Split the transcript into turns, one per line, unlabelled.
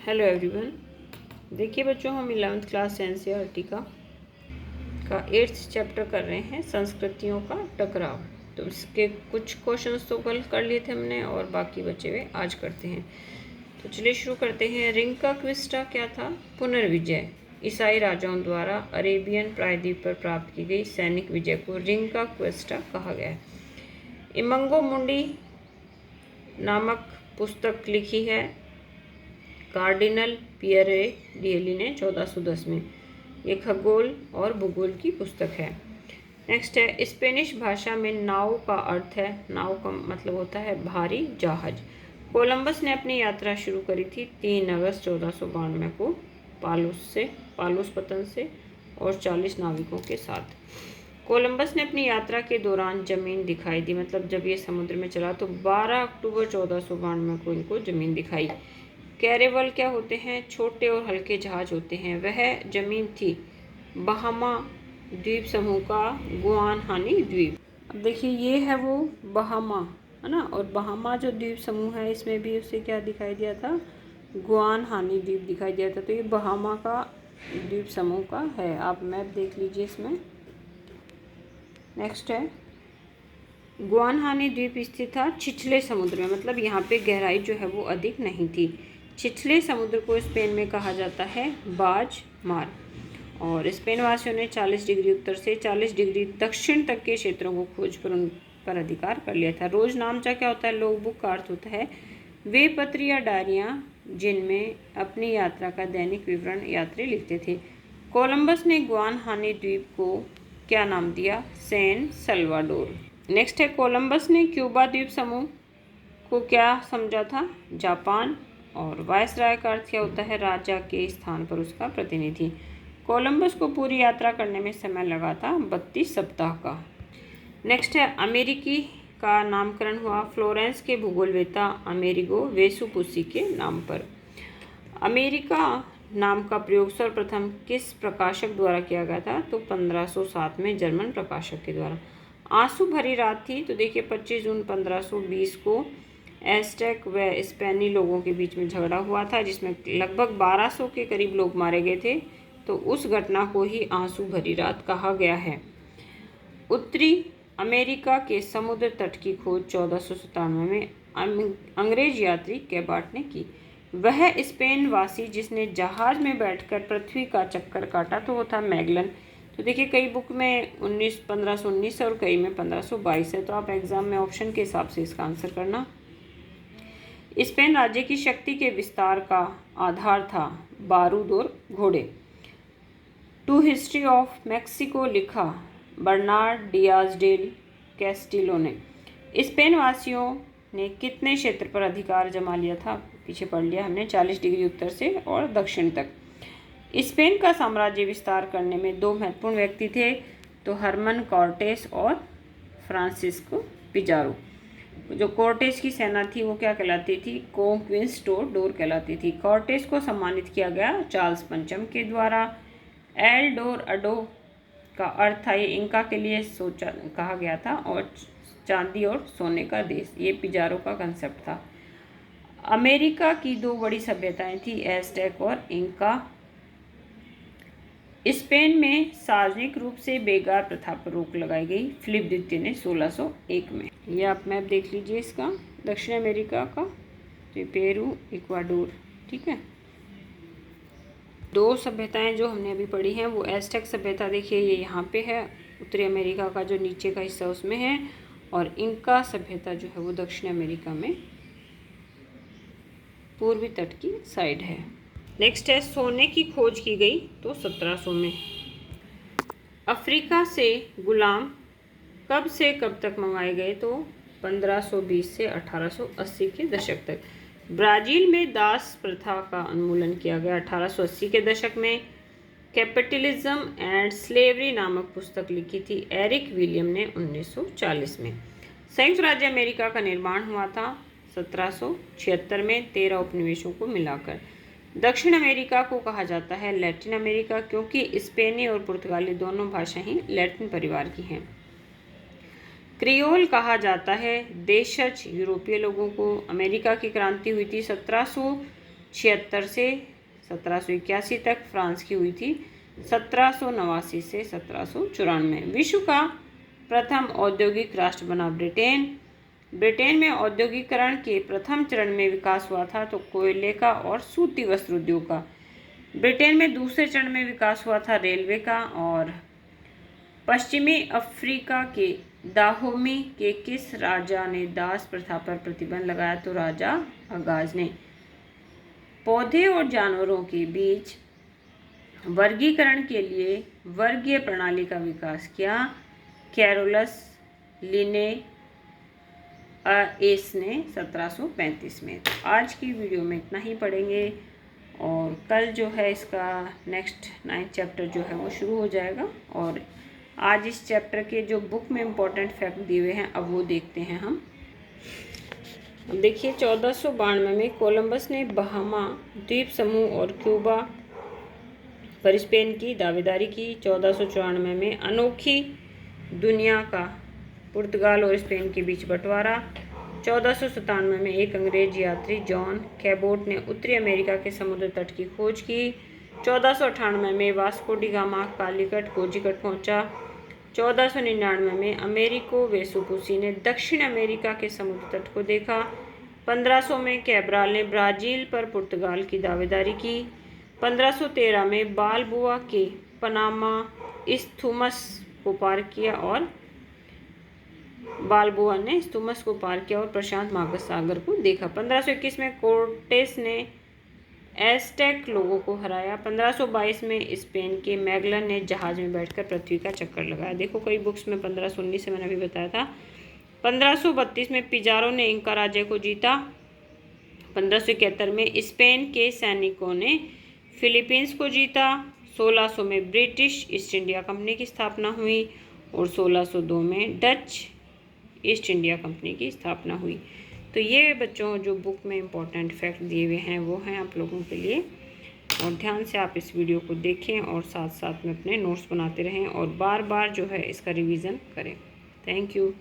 Hello everyone. देखिए बच्चों, हम 11th क्लास एनसीईआरटी का 8th चैप्टर कर रहे हैं, संस्कृतियों का टकराव। तो इसके कुछ क्वेश्चंस तो कल कर लिए थे हमने और बाकी बचे हुए आज करते हैं। तो चलिए शुरू करते हैं। रिंका क्विस्टा क्या था? पुनर्विजय। ईसाई राजाओं द्वारा अरेबियन प्रायद्वीप पर प्राप्त की गई सैनिक विजय को रिंका क्विस्टा कहा गया है। इमंगो मुंडी नामक पुस्तक लिखी है कार्डिनल पियरे डिएली ने 1410 में। ये खगोल और भूगोल की पुस्तक है। नेक्स्ट है, स्पेनिश भाषा में नाव का अर्थ है, नाव का मतलब होता है भारी जहाज। कोलंबस ने अपनी यात्रा शुरू करी थी 3 अगस्त 1492 को पालुस पतन से और 40 नाविकों के साथ। कोलंबस ने अपनी यात्रा के दौरान जमीन दिखाई दी, मतलब जब ये समुद्र में चला तो 12 अक्टूबर 1492 को इनको जमीन दिखाई। कैरेवल क्या होते हैं? छोटे और हल्के जहाज होते हैं। वह जमीन थी बहामा द्वीप समूह का गुआनहानी द्वीप। अब देखिए, ये है वो बहामा, है ना, और बहामा जो द्वीप समूह है इसमें भी उसे क्या दिखाई दिया था? गुआनहानी द्वीप दिखाई दिया था। तो ये बहामा का द्वीप समूह का है। आप मैप देख लीजिए इसमें। नेक्स्ट है, गुआनहानी द्वीप स्थित था छिछले समुद्र में, मतलब यहाँ पे गहराई जो है वो अधिक नहीं थी। छिछले समुद्र को स्पेन में कहा जाता है बाज मार। और स्पेन वासियों ने 40 डिग्री उत्तर से 40 डिग्री दक्षिण तक के क्षेत्रों को खोज कर उन पर अधिकार कर लिया था। रोज नामचा क्या होता है? लोग बुक का अर्थ होता है वे पत्र या डायरियाँ जिनमें अपनी यात्रा का दैनिक विवरण यात्री लिखते थे। कोलंबस ने गुआनहानी द्वीप को क्या नाम दिया? San Salvador. नेक्स्ट है, कोलंबस ने क्यूबा द्वीप समूह को क्या समझा था? जापान। और वायसराय का अर्थ क्या होता है? राजा के स्थान पर उसका प्रतिनिधि। कोलंबस को पूरी यात्रा करने में समय लगा था 32 सप्ताह का। नेक्स्ट है, अमेरिकी का नामकरण हुआ फ्लोरेंस के भूगोलवेत्ता अमेरिगो वेसुपुसी के नाम पर। अमेरिका नाम का प्रयोग सर्वप्रथम किस प्रकाशक द्वारा किया गया था? तो 1507 में जर्मन प्रकाशक के द्वारा। आंसू भरी रात थी, तो देखिए 25 जून 1520 को एज़टेक व स्पेनी लोगों के बीच में झगड़ा हुआ था जिसमें लगभग 1200 के करीब लोग मारे गए थे। तो उस घटना को ही आंसू भरी रात कहा गया है। उत्तरी अमेरिका के समुद्र तट की खोज 1497 में अंग्रेज यात्री कैबाट ने की। वह स्पेन वासी जिसने जहाज में बैठकर पृथ्वी का चक्कर काटा तो वो था मैगलन। तो देखिए, कई बुक में 1519 और कई में 1522 है। तो आप एग्जाम में ऑप्शन के हिसाब से इसका आंसर करना। स्पेन राज्य की शक्ति के विस्तार का आधार था बारूद और घोड़े। टू हिस्ट्री ऑफ मैक्सिको लिखा बर्नार्ड डियाज डेल कैस्टिलो ने। स्पेन वासियों ने कितने क्षेत्र पर अधिकार जमा लिया था? पीछे पढ़ लिया हमने, 40 डिग्री उत्तर से और दक्षिण तक। स्पेन का साम्राज्य विस्तार करने में 2 महत्वपूर्ण व्यक्ति थे, तो हरमन कॉर्टेस और फ्रांसिस्को पिजारो। जो कोर्टेस की सेना थी वो क्या कहलाती थी? कॉन्क्विस्टाडोर कहलाती थी। कॉर्टेस को सम्मानित किया गया चार्ल्स पंचम के द्वारा। एल डोर अडो का अर्थ था ये इंका के लिए सोचा कहा गया था, और चांदी और सोने का देश, ये पिजारो का कंसेप्ट था। अमेरिका की 2 बड़ी सभ्यताएं थी, एज़टेक और इंका। स्पेन में सार्वजनिक रूप से बेगार प्रथा पर रोक लगाई गई फिलिप द्वितीय ने 1601 में। ये आप मैप देख लीजिए इसका, दक्षिण अमेरिका का, तो पेरू, इक्वाडोर, ठीक है। 2 सभ्यताएं जो हमने अभी पढ़ी हैं वो एज़टेक सभ्यता, देखिए ये यहाँ पे है, उत्तरी अमेरिका का जो नीचे का हिस्सा उसमें है, और इंका सभ्यता जो है वो दक्षिण अमेरिका में पूर्वी तट की साइड है। नेक्स्ट है, सोने की खोज की गई तो 1700 में। अफ्रीका से गुलाम कब से कब तक मंगाए गए? तो 1520 से 1880 के दशक तक। ब्राज़ील में दास प्रथा का उन्मूलन किया गया 1880 के दशक में। कैपिटलिज्म एंड स्लेवरी नामक पुस्तक लिखी थी एरिक विलियम ने 1940 में। संयुक्त राज्य अमेरिका का निर्माण हुआ था 1776 में 13 उपनिवेशों को मिलाकर। दक्षिण अमेरिका को कहा जाता है लैटिन अमेरिका, क्योंकि स्पेनी और पुर्तगाली दोनों भाषाएं ही लैटिन परिवार की हैं। क्रियोल कहा जाता है देशज यूरोपीय लोगों को। अमेरिका की क्रांति हुई थी 1776 से 1781 तक। फ्रांस की हुई थी 1789 से 1794। विश्व का प्रथम औद्योगिक राष्ट्र बना ब्रिटेन। ब्रिटेन में औद्योगिकरण के प्रथम चरण में विकास हुआ था तो कोयले का और सूती वस्त्र उद्योग का। ब्रिटेन में दूसरे चरण में विकास हुआ था रेलवे का। और पश्चिमी अफ्रीका के दाहोमी के किस राजा ने दास प्रथा पर प्रतिबंध लगाया तो राजा अगाज ने। पौधे और जानवरों के बीच वर्गीकरण के लिए वर्गीय प्रणाली का विकास किया कैरोलस लिनेएस ने 1735 में। तो आज की वीडियो में इतना ही पढ़ेंगे और कल जो है इसका नेक्स्ट 9th चैप्टर जो है वो शुरू हो जाएगा। और आज इस चैप्टर के जो बुक में इम्पोर्टेंट फैक्ट दिए हुए हैं अब वो देखते हैं हम। देखिए 1492 में कोलंबस ने बहामा द्वीप समूह और क्यूबा पर स्पेन की दावेदारी की। 1494 में अनोखी दुनिया का पुर्तगाल और स्पेन के बीच बंटवारा। 1497 में एक अंग्रेज यात्री जॉन कैबोट ने उत्तरी अमेरिका के समुद्र तट की खोज की। 1498 में वास्को डी गामा कालीकट कोझीकट पहुंचा। 1499 में अमेरिको वेसुपुसी ने दक्षिण अमेरिका के समुद्र तट को देखा। 1500 में कैब्राल ने ब्राज़ील पर पुर्तगाल की दावेदारी की। 1513 में बालबुआ के पनामा इस्थुमस को पार किया और बालबुआ ने इस्थुमस को पार किया और प्रशांत महासागर को देखा। 1521 में कोर्टेस ने एज़टेक लोगों को हराया। 1522 में स्पेन के मैगलन ने जहाज में बैठकर पृथ्वी का चक्कर लगाया। देखो कई बुक्स में 1519 से मैंने अभी बताया था। 1532 में पिजारो ने इंका राज्य को जीता। 1571 में स्पेन के सैनिकों ने फिलीपींस को जीता। 1600 में ब्रिटिश ईस्ट इंडिया कंपनी की स्थापना हुई और 1602 में डच ईस्ट इंडिया कंपनी की स्थापना हुई। तो ये बच्चों जो बुक में इम्पोर्टेंट फैक्ट दिए हुए हैं वो हैं आप लोगों के लिए। और ध्यान से आप इस वीडियो को देखें और साथ साथ में अपने नोट्स बनाते रहें और बार बार जो है इसका रिवीजन करें। Thank you.